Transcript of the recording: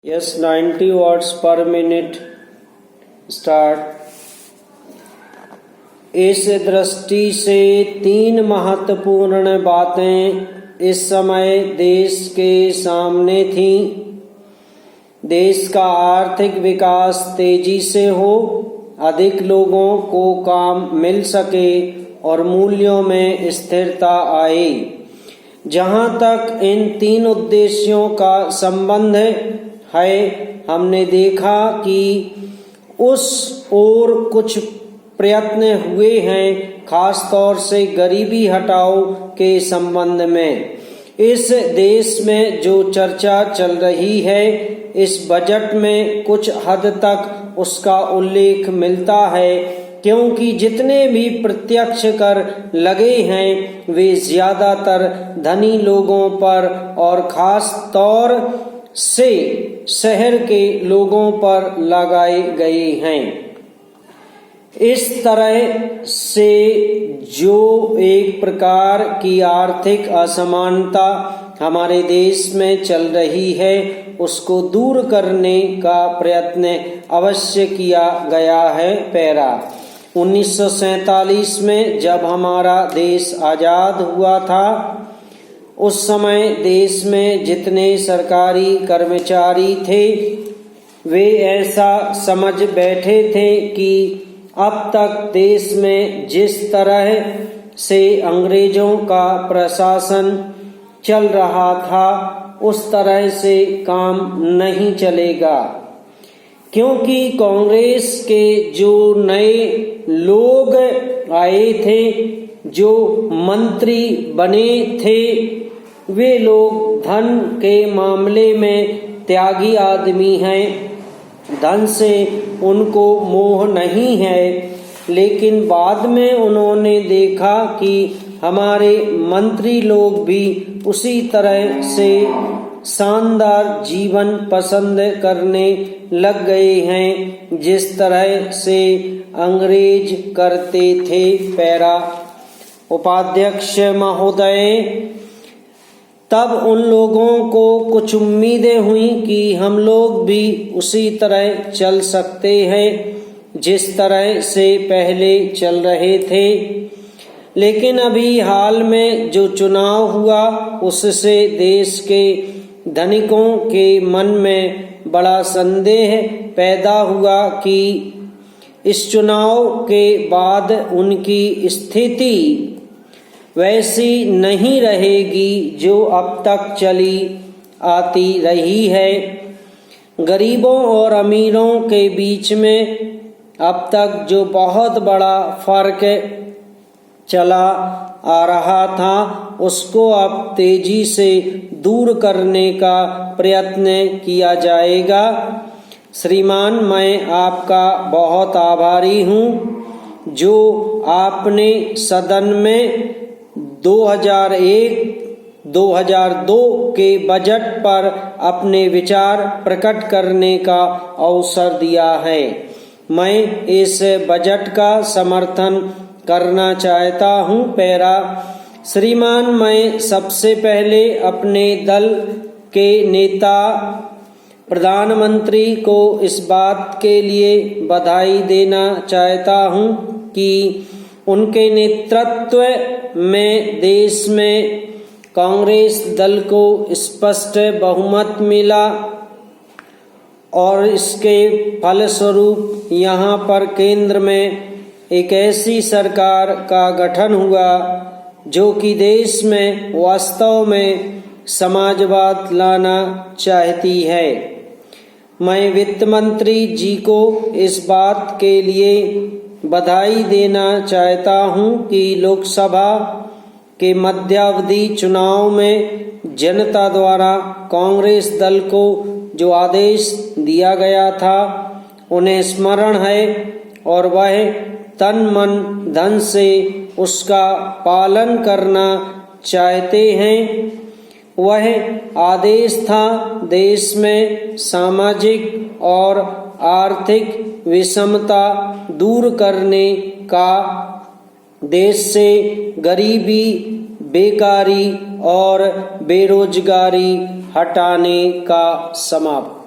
Yes, 90 watts per minute start। इस दृष्टि से तीन महत्वपूर्ण बातें इस समय देश के सामने थीं। देश का आर्थिक विकास तेजी से हो, अधिक लोगों को काम मिल सके और मूल्यों में स्थिरता आए। जहां तक इन तीन उद्देश्यों का संबंध है, हमने देखा कि उस ओर कुछ प्रयत्न हुए हैं, खास तौर से गरीबी हटाओ के संबंध में। इस देश में जो चर्चा चल रही है, इस बजट में कुछ हद तक उसका उल्लेख मिलता है, क्योंकि जितने भी प्रत्यक्ष कर लगे हैं वे ज्यादातर धनी लोगों पर और खास तौर से शहर के लोगों पर लगाए गए हैं। इस तरह से जो एक प्रकार की आर्थिक असमानता हमारे देश में चल रही है, उसको दूर करने का प्रयत्न अवश्य किया गया है। पैरा 1947 में जब हमारा देश आजाद हुआ था, उस समय देश में जितने सरकारी कर्मचारी थे वे ऐसा समझ बैठे थे कि अब तक देश में जिस तरह से अंग्रेजों का प्रशासन चल रहा था उस तरह से काम नहीं चलेगा, क्योंकि कांग्रेस के जो नए लोग आए थे, जो मंत्री बने थे, वे लोग धन के मामले में त्यागी आदमी हैं। धन से उनको मोह नहीं है, लेकिन बाद में उन्होंने देखा कि हमारे मंत्री लोग भी उसी तरह से शानदार जीवन पसंद करने लग गए हैं जिस तरह से अंग्रेज करते थे। पैरा उपाध्यक्ष महोदय, तब उन लोगों को कुछ उम्मीदें हुई कि हम लोग भी उसी तरह चल सकते हैं जिस तरह से पहले चल रहे थे। लेकिन अभी हाल में जो चुनाव हुआ, उससे देश के धनिकों के मन में बड़ा संदेह पैदा हुआ कि इस चुनाव के बाद उनकी स्थिति वैसी नहीं रहेगी जो अब तक चली आती रही है। गरीबों और अमीरों के बीच में अब तक जो बहुत बड़ा फर्क चला आ रहा था, उसको अब तेजी से दूर करने का प्रयत्न किया जाएगा। श्रीमान, मैं आपका बहुत आभारी हूँ जो आपने सदन में 2001-2002 के बजट पर अपने विचार प्रकट करने का अवसर दिया है। मैं इस बजट का समर्थन करना चाहता हूँ। पैरा श्रीमान, मैं सबसे पहले अपने दल के नेता प्रधानमंत्री को इस बात के लिए बधाई देना चाहता हूँ कि उनके नेतृत्व में देश में कांग्रेस दल को स्पष्ट बहुमत मिला और इसके फलस्वरूप यहाँ पर केंद्र में एक ऐसी सरकार का गठन हुआ जो कि देश में वास्तव में समाजवाद लाना चाहती है। मैं वित्त मंत्री जी को इस बात के लिए बधाई देना चाहता हूं कि लोकसभा के मध्यावधि चुनाव में जनता द्वारा कांग्रेस दल को जो आदेश दिया गया था उन्हें स्मरण है और वह तन मन धन से उसका पालन करना चाहते हैं। वह आदेश था देश में सामाजिक और आर्थिक विषमता दूर करने का, देश से गरीबी, बेकारी और बेरोजगारी हटाने का समाप्त।